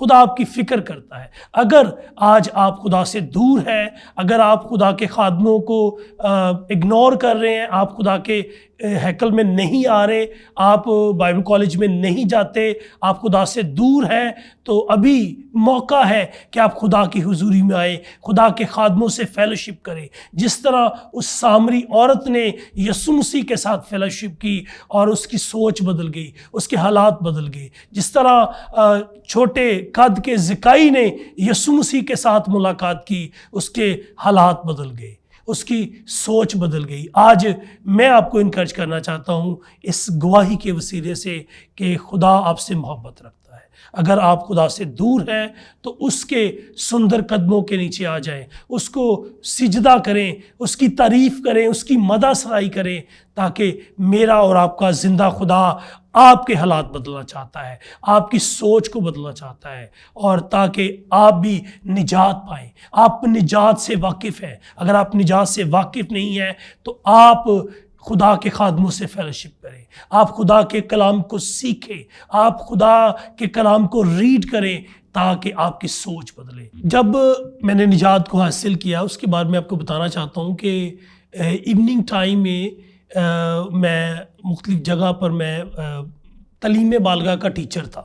خدا آپ کی فکر کرتا ہے. اگر آج آپ خدا سے دور ہیں, اگر آپ خدا کے خادموں کو اگنور کر رہے ہیں, آپ خدا کے ہیکل میں نہیں آ رہے, آپ بائبل کالج میں نہیں جاتے, آپ خدا سے دور ہیں, تو ابھی موقع ہے کہ آپ خدا کی حضوری میں آئے, خدا کے خادموں سے فیلوشپ کریں. جس طرح اس سامری عورت نے یسوع مسیح کے ساتھ فیلوشپ کی اور اس کی سوچ بدل گئی, اس کے حالات بدل گئے. جس طرح چھوٹے قد کے زکائی نے یسوع مسیح کے ساتھ ملاقات کی, اس کے حالات بدل گئے, اس کی سوچ بدل گئی. آج میں آپ کو انکرج کرنا چاہتا ہوں اس گواہی کے وسیلے سے کہ خدا آپ سے محبت رکھتا ہے. اگر آپ خدا سے دور ہیں تو اس کے سندر قدموں کے نیچے آ جائیں, اس کو سجدہ کریں, اس کی تعریف کریں, اس کی مدح سرائی کریں, تاکہ میرا اور آپ کا زندہ خدا آپ کے حالات بدلنا چاہتا ہے, آپ کی سوچ کو بدلنا چاہتا ہے, اور تاکہ آپ بھی نجات پائیں. آپ نجات سے واقف ہیں. اگر آپ نجات سے واقف نہیں ہیں تو آپ خدا کے خادموں سے فیلوشپ کریں, آپ خدا کے کلام کو سیکھیں, آپ خدا کے کلام کو ریڈ کریں, تاکہ آپ کی سوچ بدلے. جب میں نے نجات کو حاصل کیا, اس کے بعد میں آپ کو بتانا چاہتا ہوں کہ ایوننگ ٹائم میں میں مختلف جگہ پر میں تعلیم بالغاہ کا ٹیچر تھا.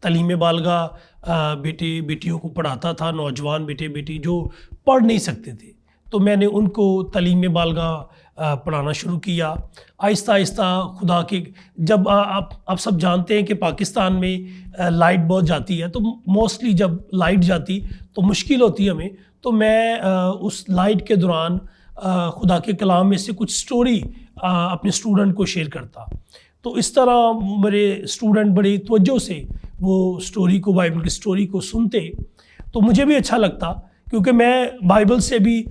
تعلیم بالغاہ بیٹے بیٹیوں کو پڑھاتا تھا, نوجوان بیٹے بیٹی جو پڑھ نہیں سکتے تھے, تو میں نے ان کو تعلیم بالغاہ پڑھانا شروع کیا. آہستہ آہستہ خدا کے, جب آپ سب جانتے ہیں کہ پاکستان میں لائٹ بہت جاتی ہے, تو موسٹلی جب لائٹ جاتی تو مشکل ہوتی ہے ہمیں, تو میں اس لائٹ کے دوران خدا کے کلام میں سے کچھ سٹوری اپنے اسٹوڈنٹ کو شیئر کرتا. تو اس طرح میرے اسٹوڈنٹ بڑی توجہ سے وہ سٹوری کو, بائبل کی سٹوری کو سنتے, تو مجھے بھی اچھا لگتا, کیونکہ میں بائبل سے بھی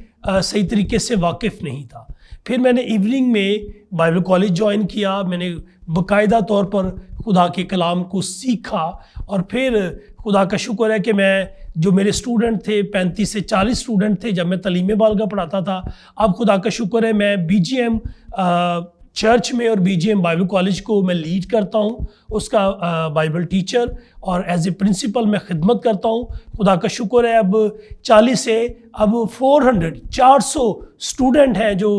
صحیح طریقے سے واقف نہیں تھا. پھر میں نے ایوننگ میں بائبل کالج جوائن کیا. میں نے باقاعدہ طور پر خدا کے کلام کو سیکھا, اور پھر خدا کا شکر ہے کہ میں, جو میرے اسٹوڈنٹ تھے 35 سے 40 اسٹوڈنٹ تھے جب میں تعلیم بالغاہ پڑھاتا تھا, اب خدا کا شکر ہے میں BGM چرچ میں اور BGM بائبل کالج کو میں لیڈ کرتا ہوں, اس کا بائبل ٹیچر, اور ایز اے پرنسپل میں خدمت کرتا ہوں. خدا کا شکر ہے اب 40 سے اب 400 اسٹوڈنٹ ہیں جو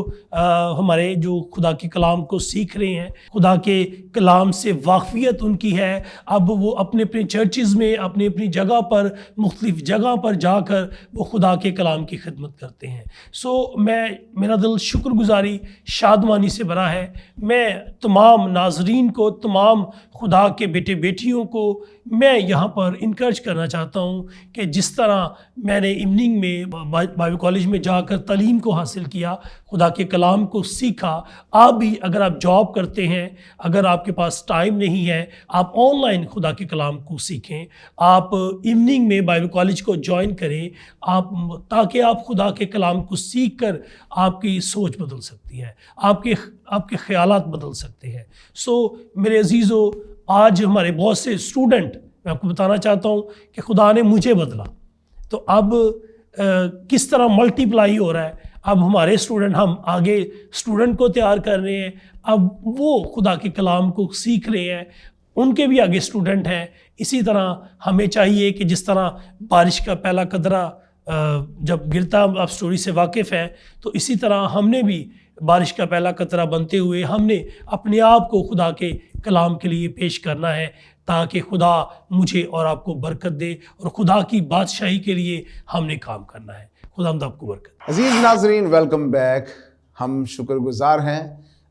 ہمارے, جو خدا کے کلام کو سیکھ رہے ہیں, خدا کے کلام سے واقفیت ان کی ہے. اب وہ اپنے اپنے چرچز میں, اپنی اپنی جگہ پر, مختلف جگہ پر جا کر وہ خدا کے کلام کی خدمت کرتے ہیں. میرا دل شکر گزاری شادمانی سے بھرا ہے. میں تمام ناظرین کو, تمام خدا کے بیٹے بیٹیوں کو میں یہاں پر انکرج کرنا چاہتا ہوں کہ جس طرح میں نے ایوننگ میں بائبل کالج میں جا کر تعلیم کو حاصل کیا, خدا کے کلام کو سیکھا, آپ بھی اگر آپ جاب کرتے ہیں, اگر آپ کے پاس ٹائم نہیں ہے, آپ آن لائن خدا کے کلام کو سیکھیں, آپ ایوننگ میں بائبل کالج کو جوائن کریں, تاکہ آپ خدا کے کلام کو سیکھ کر آپ کی سوچ بدل سکتی ہے, آپ کے خیالات بدل سکتے ہیں. میرے عزیزو, آج ہمارے بہت سے اسٹوڈنٹ, میں آپ کو بتانا چاہتا ہوں کہ خدا نے مجھے بدلا, تو اب کس طرح ملٹی پلائی ہو رہا ہے. اب ہمارے اسٹوڈنٹ, ہم آگے اسٹوڈنٹ کو تیار کر رہے ہیں, اب وہ خدا کے کلام کو سیکھ رہے ہیں, ان کے بھی آگے اسٹوڈنٹ ہیں. اسی طرح ہمیں چاہیے کہ جس طرح بارش کا پہلا قطرہ جب گرتا, آپ سٹوری سے واقف ہیں, تو اسی طرح ہم نے بھی بارش کا پہلا قطرہ بنتے ہوئے ہم نے اپنے آپ کو خدا کے کلام کے لیے پیش کرنا ہے, تاکہ خدا مجھے اور آپ کو برکت دے, اور خدا کی بادشاہی کے لیے ہم نے کام کرنا ہے. خدا آپ کو برکت. عزیز ناظرین, ویلکم بیک. ہم شکر گزار ہیں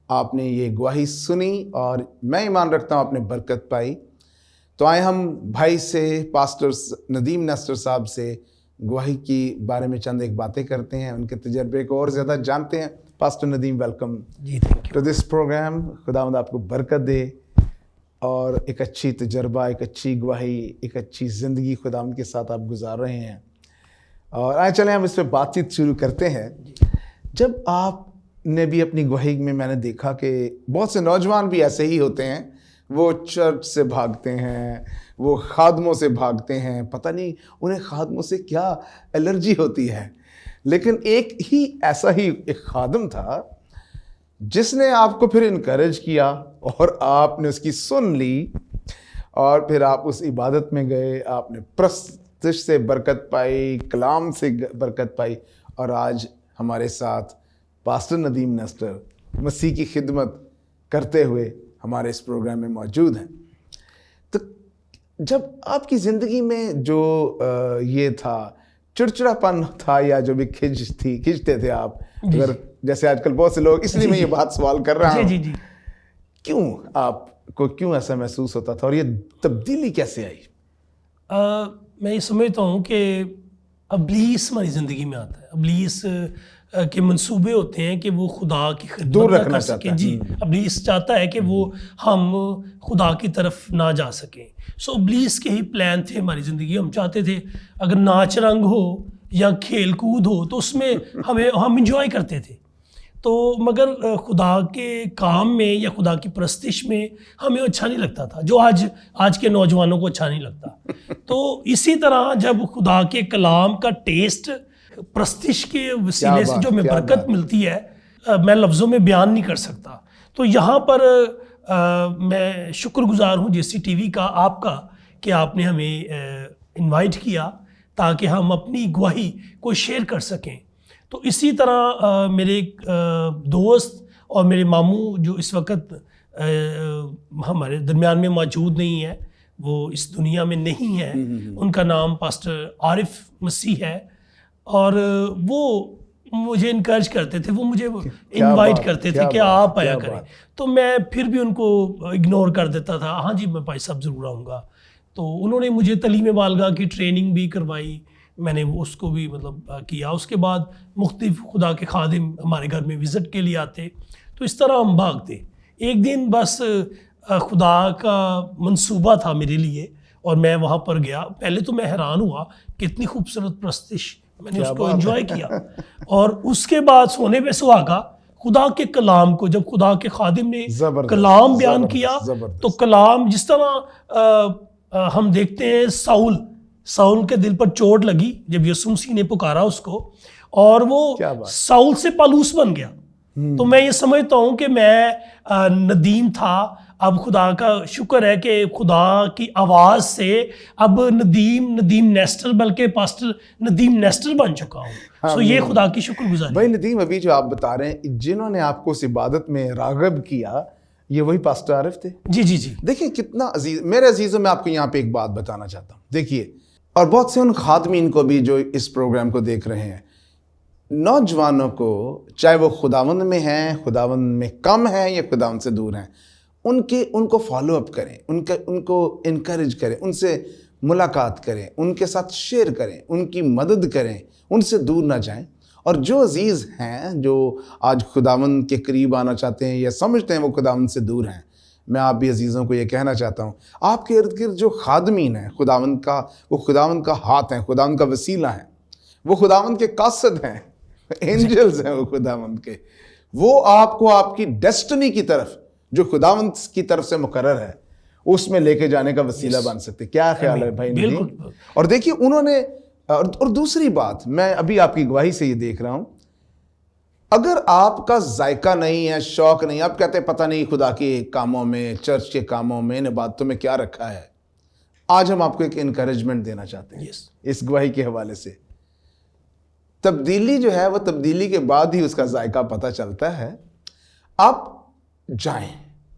آپ نے یہ گواہی سنی, اور میں ایمان رکھتا ہوں آپ نے برکت پائی. تو آئے ہم بھائی سے, پاسٹر ندیم نیسٹر صاحب سے گواہی کی بارے میں چند ایک باتیں کرتے ہیں, ان کے تجربے کو اور زیادہ جانتے ہیں. Pastor Nadeem, welcome to this programme. خداوند آپ کو برکت دے, اور ایک اچھی تجربہ, ایک اچھی گواہی, ایک اچھی زندگی خداوند کے ساتھ آپ گزار رہے ہیں. اور آئے چلیں ہم اس پہ بات چیت شروع کرتے ہیں. جب آپ نے بھی اپنی گواہی میں, میں نے دیکھا کہ بہت سے نوجوان بھی ایسے ہی ہوتے ہیں, وہ چرچ سے بھاگتے ہیں, وہ خادموں سے بھاگتے ہیں, پتہ نہیں انہیں خادموں سے کیا الرجی ہوتی ہے. لیکن ایک ہی ایسا ہی ایک خادم تھا جس نے آپ کو پھر انکریج کیا, اور آپ نے اس کی سن لی, اور پھر آپ اس عبادت میں گئے, آپ نے پرستش سے برکت پائی, کلام سے برکت پائی, اور آج ہمارے ساتھ پاسٹر ندیم نیسٹر مسیح کی خدمت کرتے ہوئے ہمارے اس پروگرام میں موجود ہیں. تو جب آپ کی زندگی میں جو یہ تھا چڑچڑا پن تھا, یا جو بھی کھنچتے تھے آپ, اگر جیسے آج کل بہت سے لوگ, اس لیے میں یہ بات سوال کر رہا ہوں, کیوں آپ کو کیوں ایسا محسوس ہوتا تھا, اور یہ تبدیلی کیسے آئی؟ میں یہ سمجھتا ہوں کہ ابلیس ہماری زندگی میں آتا ہے. ابلیس کے منصوبے ہوتے ہیں کہ وہ خدا کی خدمت نہ کر سکیں. جی, ابلیس چاہتا ہے کہ وہ ہم خدا کی طرف نہ جا سکیں. سو ابلیس کے ہی پلان تھے ہماری زندگی. ہم چاہتے تھے اگر ناچ رنگ ہو یا کھیل کود ہو تو اس میں ہم انجوائے کرتے تھے, تو مگر خدا کے کام میں یا خدا کی پرستش میں ہمیں اچھا نہیں لگتا تھا, جو آج کے نوجوانوں کو اچھا نہیں لگتا. تو اسی طرح جب خدا کے کلام کا ٹیسٹ پرستش کے وسیلے سے جو ہمیں برکت ملتی ہے, میں لفظوں میں بیان نہیں کر سکتا. تو یہاں پر میں شکر گزار ہوں جیسی ٹی وی کا, آپ کا, کہ آپ نے ہمیں انوائٹ کیا تاکہ ہم اپنی گواہی کو شیئر کر سکیں. تو اسی طرح میرے ایک دوست اور میرے ماموں جو اس وقت ہمارے درمیان میں موجود نہیں ہے, وہ اس دنیا میں نہیں ہے, ان کا نام پاسٹر عارف مسیح ہے, اور وہ مجھے انکریج کرتے تھے, وہ مجھے انوائٹ کرتے تھے کہ آپ آیا کریں. تو میں پھر بھی ان کو اگنور کر دیتا تھا, ہاں جی میں بھائی صاحب ضرور آؤں گا. تو انہوں نے مجھے تعلیم بالغاہ کی ٹریننگ بھی کروائی, میں نے اس کو بھی مطلب کیا. اس کے بعد مختلف خدا کے خادم ہمارے گھر میں وزٹ کے لیے آتے, تو اس طرح ہم بھاگتے. ایک دن بس خدا کا منصوبہ تھا میرے لیے اور میں وہاں پر گیا. پہلے تو میں حیران ہوا کہ اتنی خوبصورت پرستش, میں نے اس کو انجوائے کیا. اور اس کے بعد سونے پہ سہاگا خدا کے کلام کو, جب خدا کے خادم نے کلام بیان کیا, تو کلام جس طرح ہم دیکھتے ہیں ساؤل کے دل پر چوٹ لگی جب یسوع مسیح نے پکارا اس کو, اور وہ ساؤل سے پالوس بن گیا. تو میں یہ سمجھتا ہوں کہ میں ندیم تھا, اب خدا کا شکر ہے کہ خدا کی آواز سے اب ندیم نیسٹر, بلکہ پاسٹر ندیم نیسٹر بن چکا ہوں. سو یہ خدا کی شکر گزاری. بھائی ندیم, ابھی جو آپ بتا رہے ہیں جنہوں نے آپ کو اس عبادت میں راغب کیا, یہ وہی پاسٹر عارف تھے؟ جی جی جی. دیکھیں کتنا عزیز, میرے عزیزوں, میں آپ کو یہاں پہ ایک بات بتانا چاہتا ہوں. دیکھیے, اور بہت سے ان خادمین کو بھی جو اس پروگرام کو دیکھ رہے ہیں, نوجوانوں کو, چاہے وہ خداوند میں ہیں, خداوند میں کم ہیں یا خداوند سے دور ہیں, ان کو فالو اپ کریں, ان کو انکریج کریں, ان سے ملاقات کریں, ان کے ساتھ شیئر کریں, ان کی مدد کریں, ان سے دور نہ جائیں. اور جو عزیز ہیں, جو آج خداوند کے قریب آنا چاہتے ہیں یا سمجھتے ہیں وہ خداوند سے دور ہیں, میں آپ بھی عزیزوں کو یہ کہنا چاہتا ہوں, آپ کے ارد گرد جو خادمین ہیں خداوند کا, وہ خداوند کا ہاتھ ہیں, خداوند کا وسیلہ ہیں, وہ خداوند کے قاصد ہیں, اینجلز ہیں وہ خداوند کے, وہ آپ کو آپ کی ڈیسٹنی کی طرف جو خداوند کی طرف سے مقرر ہے اس میں لے کے جانے کا وسیلہ بن سکتے. کیا خیال ہے بھائی ندیم؟ اور دیکھیے انہوں نے, اور دوسری بات, میں ابھی آپ کی گواہی سے یہ دیکھ رہا ہوں, اگر آپ کا ذائقہ نہیں ہے, شوق نہیں, آپ کہتے ہیں پتہ نہیں خدا کے کاموں میں, چرچ کے کاموں میں, ان عبادتوں میں کیا رکھا ہے, آج ہم آپ کو ایک انکریجمنٹ دینا چاہتے ہیں اس گواہی کے حوالے سے. تبدیلی جو ہے وہ تبدیلی کے بعد ہی اس کا ذائقہ پتہ چلتا ہے. آپ جائیں,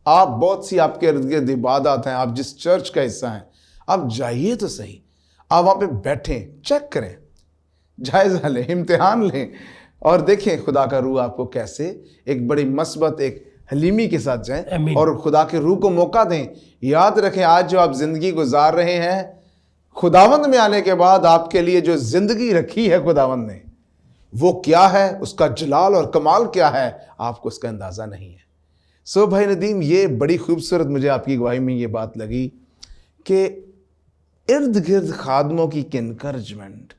آپ بہت سی آپ کے ارد گرد عبادات ہیں, آپ جس چرچ کا حصہ ہیں, آپ جائیے تو صحیح, آپ وہاں پہ بیٹھیں, چیک کریں, جائزہ لیں, امتحان لیں, اور دیکھیں خدا کا روح آپ کو کیسے ایک بڑی مثبت, ایک حلیمی کے ساتھ جائیں, اور خدا کے روح کو موقع دیں. یاد رکھیں, آج جو آپ زندگی گزار رہے ہیں, خداوند میں آنے کے بعد آپ کے لیے جو زندگی رکھی ہے خداوند نے, وہ کیا ہے, اس کا جلال اور کمال کیا ہے, آپ کو اس کا اندازہ نہیں ہے. سو بھائی ندیم, یہ بڑی خوبصورت مجھے آپ کی گواہی میں یہ بات لگی کہ ارد گرد خادموں کی انکریجمنٹ,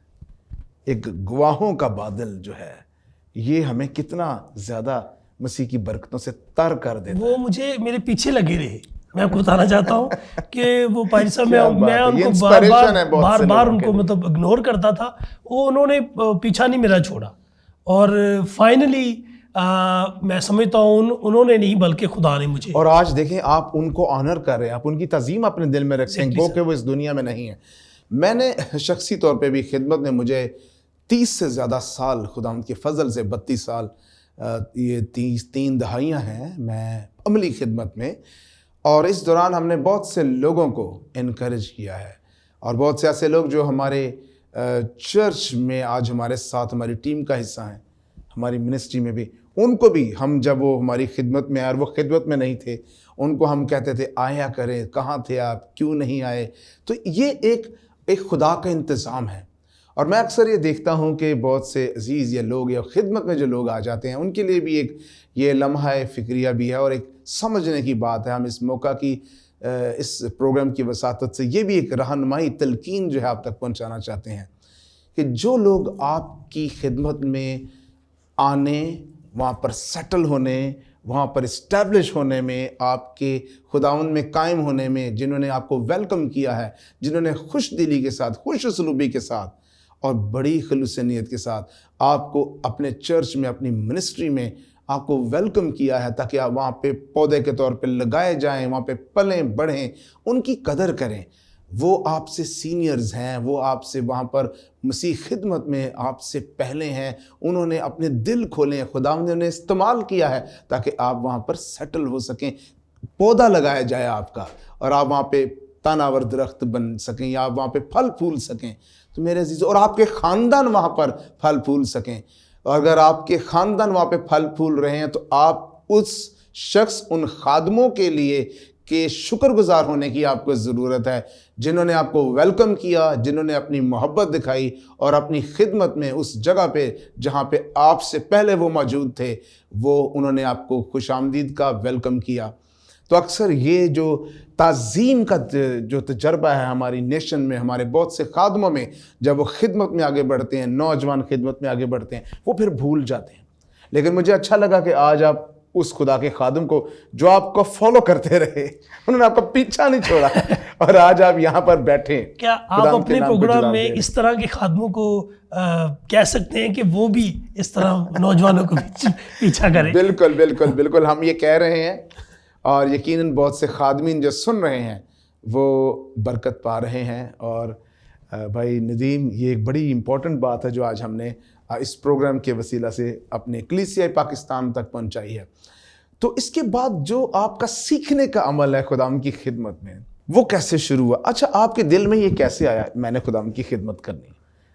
ایک گواہوں کا بادل جو ہے, یہ ہمیں کتنا زیادہ مسیح کی برکتوں سے تر کر دیتا ہے. وہ مجھے میرے پیچھے لگے رہے. میں آپ کو بتانا چاہتا ہوں کہ وہ پادری صاحب, میں ان کو بار ان کو مطلب اگنور کرتا تھا, وہ انہوں نے پیچھا نہیں میرا چھوڑا, اور فائنلی میں سمجھتا ہوں انہوں نے نہیں بلکہ خدا نے مجھے. اور آج دیکھیں آپ ان کو آنر کر رہے ہیں, آپ ان کی تعظیم اپنے دل میں رکھتے ہیں, گو کہ وہ اس دنیا میں نہیں ہے. میں نے شخصی طور پہ بھی خدمت میں مجھے 30 سے زیادہ سال, خدا ان کے فضل سے 32 سال, یہ 3 دہائیاں ہیں میں عملی خدمت میں, اور اس دوران ہم نے بہت سے لوگوں کو انکریج کیا ہے, اور بہت سے ایسے لوگ جو ہمارے چرچ میں آج ہمارے ساتھ ہماری ٹیم کا حصہ ہیں, ہماری منسٹری میں بھی, ان کو بھی ہم جب وہ ہماری خدمت میں آئے اور وہ خدمت میں نہیں تھے, ان کو ہم کہتے تھے آیا کریں, کہاں تھے آپ, کیوں نہیں آئے. تو یہ ایک خدا کا انتظام ہے. اور میں اکثر یہ دیکھتا ہوں کہ بہت سے عزیز یا لوگ یا خدمت میں جو لوگ آ جاتے ہیں, ان کے لیے بھی ایک یہ لمحہ فکریہ بھی ہے اور ایک سمجھنے کی بات ہے. ہم اس موقع کی اس پروگرام کی وساطت سے یہ بھی ایک رہنمائی تلقین جو ہے آپ تک پہنچانا چاہتے ہیں کہ جو لوگ آپ کی خدمت میں آنے, وہاں پر سیٹل ہونے, وہاں پر اسٹیبلش ہونے میں, آپ کے خداوند میں قائم ہونے میں, جنہوں نے آپ کو ویلکم کیا ہے, جنہوں نے خوش دلی کے ساتھ, خوش اسلوبی کے ساتھ اور بڑی خلوص نیت کے ساتھ آپ کو اپنے چرچ میں, اپنی منسٹری میں آپ کو ویلکم کیا ہے, تاکہ آپ وہاں پہ پودے کے طور پہ لگائے جائیں, وہاں پہ پلیں بڑھیں, ان کی قدر کریں. وہ آپ سے سینئرز ہیں, وہ آپ سے وہاں پر مسیح خدمت میں آپ سے پہلے ہیں, انہوں نے اپنے دل کھولے, خداوند نے انہیں استعمال کیا ہے تاکہ آپ وہاں پر سیٹل ہو سکیں, پودا لگایا جائے آپ کا, اور آپ وہاں پہ تاناور درخت بن سکیں, یا آپ وہاں پہ پھل پھول سکیں. تو میرے عزیزو, اور آپ کے خاندان وہاں پر پھل پھول سکیں. اور اگر آپ کے خاندان وہاں پہ پھل پھول رہے ہیں تو آپ اس شخص, ان خادموں کے لیے کہ شکر گزار ہونے کی آپ کو ضرورت ہے, جنہوں نے آپ کو ویلکم کیا, جنہوں نے اپنی محبت دکھائی اور اپنی خدمت میں اس جگہ پہ جہاں پہ آپ سے پہلے وہ موجود تھے, وہ انہوں نے آپ کو خوش آمدید کا ویلکم کیا. تو اکثر یہ جو تعظیم کا جو تجربہ ہے ہماری نیشن میں, ہمارے بہت سے خادموں میں, جب وہ خدمت میں آگے بڑھتے ہیں, نوجوان خدمت میں آگے بڑھتے ہیں, وہ پھر بھول جاتے ہیں. لیکن مجھے اچھا لگا کہ آج آپ اس خدا کے خادم کو جو آپ کو فالو کرتے رہے, انہوں نے آپ کا پیچھا نہیں چھوڑا, اور آج آپ یہاں پر بیٹھے. کیا آپ اپنے پروگرام میں اس طرح کے خادموں کو کہہ سکتے ہیں کہ وہ بھی اس طرح نوجوانوں کو پیچھا کریں؟ بالکل بالکل بالکل, ہم یہ کہہ رہے ہیں, اور یقیناً بہت سے خادمین جو سن رہے ہیں وہ برکت پا رہے ہیں. اور بھائی ندیم, یہ ایک بڑی امپورٹنٹ بات ہے جو آج ہم نے اس پروگرام کے وسیلہ سے اپنے کلیسیا پاکستان تک پہنچائی ہے. تو اس کے بعد جو آپ کا سیکھنے کا عمل ہے خداوند کی خدمت میں, وہ کیسے شروع ہوا؟ اچھا, آپ کے دل میں یہ کیسے آیا میں نے خداوند کی خدمت کرنی,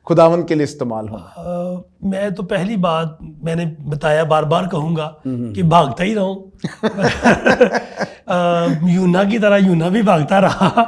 خداوند کے لیے استعمال ہونا؟ میں تو پہلی بات میں نے بتایا, بار بار کہوں گا کہ بھاگتا ہی رہوں. یونا کی طرح یونا بھی بھاگتا رہا.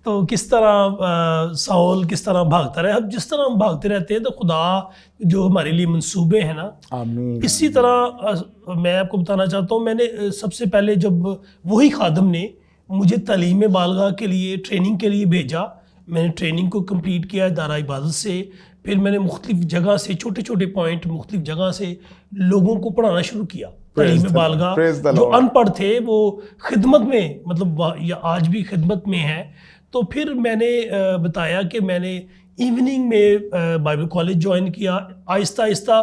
تو کس طرح ساؤل کس طرح بھاگتا رہا, اب جس طرح ہم بھاگتے رہتے ہیں تو خدا جو ہمارے لیے منصوبے ہیں نا, آمین. اسی طرح میں آپ کو بتانا چاہتا ہوں, میں نے سب سے پہلے جب وہی خادم نے مجھے تعلیم بالغاہ کے لیے ٹریننگ کے لیے بھیجا, میں نے ٹریننگ کو کمپلیٹ کیا دارہ عبادت سے. پھر میں نے مختلف جگہ سے چھوٹے چھوٹے پوائنٹ مختلف جگہ سے لوگوں کو پڑھانا شروع کیا. تعلیم بالغاہ جو ان پڑھ تھے وہ خدمت میں, مطلب یا آج بھی خدمت میں ہیں. تو پھر میں نے بتایا کہ میں نے ایوننگ میں بائبل کالج جوائن کیا. آہستہ آہستہ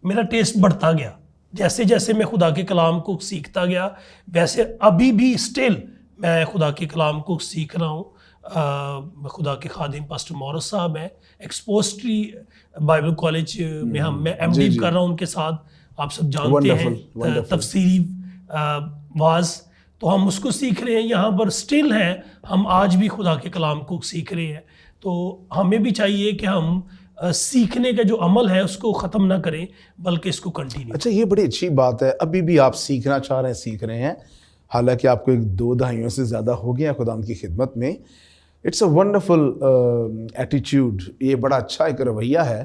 میرا ٹیسٹ بڑھتا گیا. جیسے جیسے میں خدا کے کلام کو سیکھتا گیا, ویسے ابھی بھی اسٹل میں خدا کے کلام کو سیکھ رہا ہوں. خدا کے خادم پاسٹر مورس صاحب ہیں, ایکسپوزٹری بائبل کالج میں میں ایم ڈی کر رہا ہوں ان کے ساتھ, آپ سب جانتے ہیں, تفسیری واز. تو ہم اس کو سیکھ رہے ہیں, یہاں پر اسٹل ہیں, ہم آج بھی خدا کے کلام کو سیکھ رہے ہیں. تو ہمیں بھی چاہیے کہ ہم سیکھنے کا جو عمل ہے اس کو ختم نہ کریں بلکہ اس کو کنٹینیو. اچھا, یہ بڑی اچھی بات ہے, ابھی بھی آپ سیکھنا چاہ رہے ہیں, سیکھ رہے ہیں, حالانکہ آپ کو 2 دہائیوں سے زیادہ ہو گیا خداوند کی خدمت میں. اٹس اے ونڈرفل ایٹیٹیوڈ, یہ بڑا اچھا ایک رویہ ہے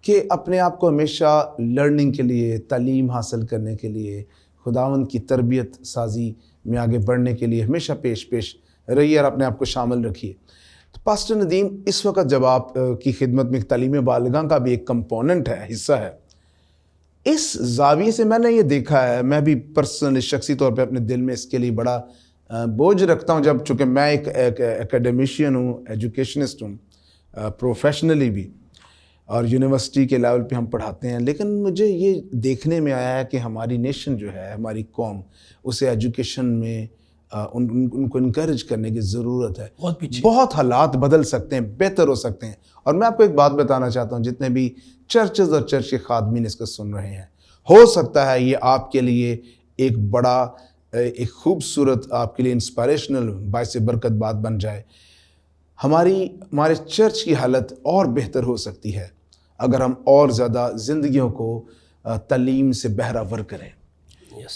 کہ اپنے آپ کو ہمیشہ لرننگ کے لیے, تعلیم حاصل کرنے کے لیے, خداوند کی تربیت سازی میں آگے بڑھنے کے لیے ہمیشہ پیش رہیے اور اپنے آپ کو شامل رکھیے. تو پاسٹر ندیم, اس وقت جب آپ کی خدمت میں تعلیم بالغاہ کا بھی ایک کمپوننٹ ہے, حصہ ہے, اس زاویے سے میں نے یہ دیکھا ہے, میں بھی پرسنلی شخصی طور پہ اپنے دل میں اس کے لیے بڑا بوجھ رکھتا ہوں, جب چونکہ میں ایک اکیڈمیشین ہوں, ایجوکیشنسٹ ہوں پروفیشنلی بھی, اور یونیورسٹی کے لیول پہ ہم پڑھاتے ہیں، لیکن مجھے یہ دیکھنے میں آیا ہے کہ ہماری نیشن جو ہے، ہماری قوم، اسے ایجوکیشن میں ان کو انکریج کرنے کی ضرورت ہے۔ بہت حالات بدل سکتے ہیں، بہتر ہو سکتے ہیں۔ اور میں آپ کو ایک بات بتانا چاہتا ہوں، جتنے بھی چرچز اور چرچ کے خادمین اس کو سن رہے ہیں، ہو سکتا ہے یہ آپ کے لیے ایک بڑا، ایک خوبصورت، آپ کے لیے انسپائریشنل، باعث برکت بات بن جائے۔ ہمارے چرچ کی حالت اور بہتر ہو سکتی ہے اگر ہم اور زیادہ زندگیوں کو تعلیم سے بہرہ کریں۔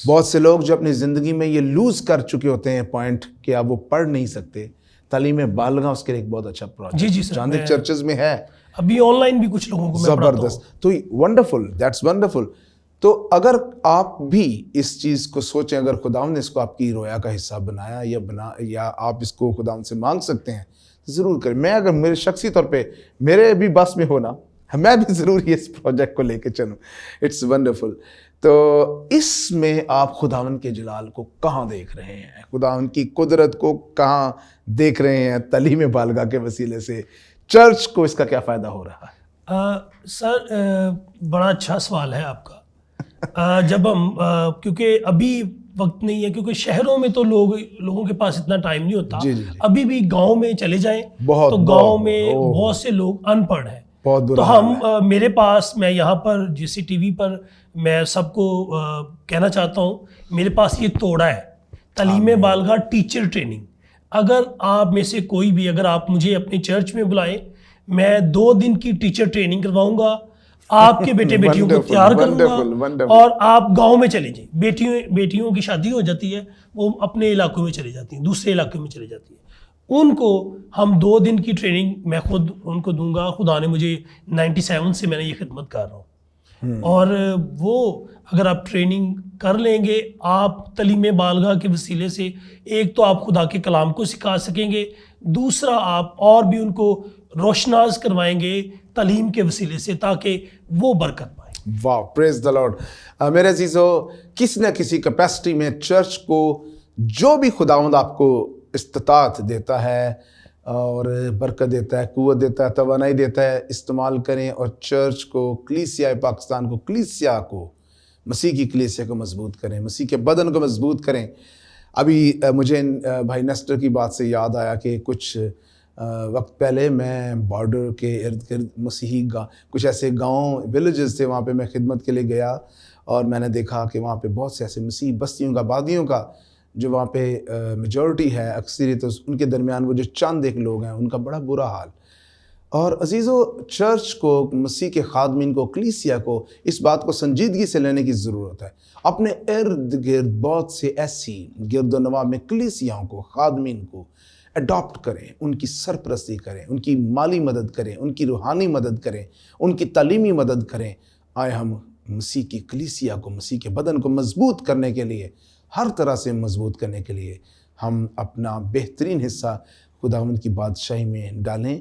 بہت سے لوگ جو اپنی زندگی میں یہ لوز کر چکے ہوتے ہیں پوائنٹ کہ اب وہ پڑھ نہیں سکتے، تعلیم بالغاہ اس کے لیے ایک بہت اچھا پروجیکٹ چاند چرچز میں ہے، ابھی آن لائن بھی کچھ لوگوں کو میں پڑھاتا ہوں۔ زبردست، تو ونڈرفل، دیٹس ونڈرفل۔ تو اگر آپ بھی اس چیز کو سوچیں، اگر خداوند نے اس کو آپ کی رویا کا حصہ بنایا یا آپ اس کو خداوند سے مانگ سکتے ہیں، ضرور کریں۔ میں اگر میرے شخصی طور پہ میرے بھی بس میں ہونا، میں بھی ضرور اس پروجیکٹ کو لے کے چلوں۔ It's wonderful. تو اس میں آپ خداوند کے جلال کو کہاں دیکھ رہے ہیں؟ خداوند کی قدرت کو کہاں دیکھ رہے ہیں؟ تعلیم بالغاہ کے وسیلے سے چرچ کو اس کا کیا فائدہ ہو رہا ہے؟ سر بڑا اچھا سوال ہے آپ کا۔ جب ہم کیونکہ ابھی وقت نہیں ہے، کیونکہ شہروں میں تو لوگوں کے پاس اتنا ٹائم نہیں ہوتا۔ ابھی بھی گاؤں میں چلے جائیں تو گاؤں میں بہت سے لوگ ان پڑھ ہیں۔ تو ہم میرے پاس، میں یہاں پر جیسے ٹی وی پر میں سب کو کہنا چاہتا ہوں، میرے پاس یہ توڑا ہے تعلیم بالغاہ ٹیچر ٹریننگ۔ اگر آپ میں سے کوئی بھی، اگر آپ مجھے اپنے چرچ میں بلائیں، میں 2 دن کی ٹیچر ٹریننگ کرواؤں گا، آپ کے بیٹے بیٹیوں کو تیار کروں گا، اور آپ گاؤں میں چلے جائیں۔ بیٹیوں کی شادی ہو جاتی ہے، وہ اپنے علاقوں میں چلی جاتی ہیں، دوسرے علاقے میں چلی جاتی ہیں، ان کو ہم 2 دن کی ٹریننگ میں خود ان کو دوں گا۔ خدا نے مجھے 97 سے میں نے یہ خدمت کر رہا ہوں، اور وہ اگر آپ ٹریننگ کر لیں گے، آپ تعلیم بالغاہ کے وسیلے سے ایک تو آپ خدا کے کلام کو سکھا سکیں گے، دوسرا آپ اور بھی ان کو روشناس کروائیں گے تعلیم کے وسیلے سے، تاکہ وہ برکت پائیں۔ واو، پریز دی لارڈ۔ میرے عزیزو، کسی نہ کسی کیپیسٹی میں چرچ کو جو بھی خداوند آپ کو استطاعت دیتا ہے اور برکت دیتا ہے، قوت دیتا ہے، توانائی دیتا ہے، استعمال کریں اور چرچ کو، کلیسیا پاکستان کو، کلیسیا کو، مسیح کی کلیسیا کو مضبوط کریں، مسیح کے بدن کو مضبوط کریں۔ ابھی مجھے بھائی نیسٹر کی بات سے یاد آیا کہ کچھ وقت پہلے میں بارڈر کے ارد گرد مسیحی کچھ ایسے گاؤں، ولیجز تھے، وہاں پہ میں خدمت کے لیے گیا، اور میں نے دیکھا کہ وہاں پہ بہت سے ایسے مسیحی بستیوں کا، آبادیوں کا، جو وہاں پہ میجورٹی ہے، اکثریت، ان کے درمیان وہ جو چند ایک لوگ ہیں، ان کا بڑا برا حال۔ اور عزیزو، چرچ کو، مسیح کے خادمین کو، کلیسیا کو اس بات کو سنجیدگی سے لینے کی ضرورت ہے۔ اپنے ارد گرد بہت سے ایسی گرد و نواح میں کلیسیاؤں کو، خادمین کو اڈاپٹ کریں، ان کی سرپرستی کریں، ان کی مالی مدد کریں، ان کی روحانی مدد کریں، ان کی تعلیمی مدد کریں۔ آئے ہم مسیح کی کلیسیا کو، مسیح کے بدن کو مضبوط کرنے کے لیے، ہر طرح سے مضبوط کرنے کے لیے ہم اپنا بہترین حصہ خداوند کی بادشاہی میں ڈالیں۔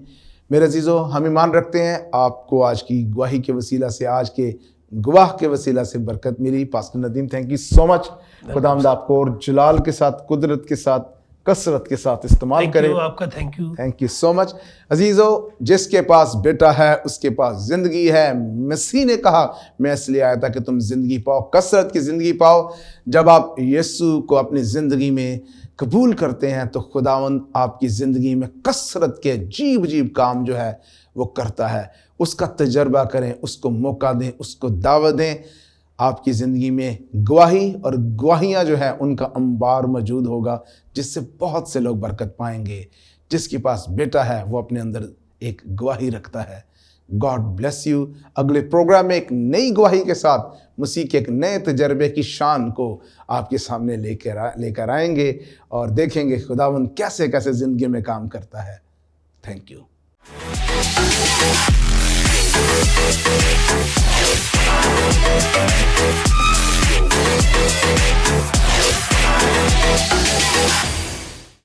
میرے عزیزو، ہم ایمان رکھتے ہیں آپ کو آج کی گواہی کے وسیلہ سے، آج کے گواہ کے وسیلہ سے برکت ملی۔ Pastor Nadeem, thank you so much. خداوند آپ کو اور جلال کے ساتھ، قدرت کے ساتھ، کثرت کے ساتھ استعمال کرے۔ آپ کا تھینک یو سو مچ۔ عزیزو، جس کے پاس بیٹا ہے اس کے پاس زندگی ہے۔ مسیح نے کہا، میں اس لیے آیا تھا کہ تم زندگی پاؤ، کثرت کی زندگی پاؤ۔ جب آپ یسوع کو اپنی زندگی میں قبول کرتے ہیں تو خداوند آپ کی زندگی میں کثرت کے عجیب عجیب کام جو ہے وہ کرتا ہے۔ اس کا تجربہ کریں، اس کو موقع دیں، اس کو دعوت دیں۔ آپ کی زندگی میں گواہی اور گواہیاں جو ہیں ان کا انبار موجود ہوگا، جس سے بہت سے لوگ برکت پائیں گے۔ جس کے پاس بیٹا ہے وہ اپنے اندر ایک گواہی رکھتا ہے۔ God bless you. اگلے پروگرام میں ایک نئی گواہی کے ساتھ مسیح کے ایک نئے تجربے کی شان کو آپ کے سامنے لے کر آئیں گے اور دیکھیں گے خداوند کیسے کیسے زندگی میں کام کرتا ہے۔ Thank you.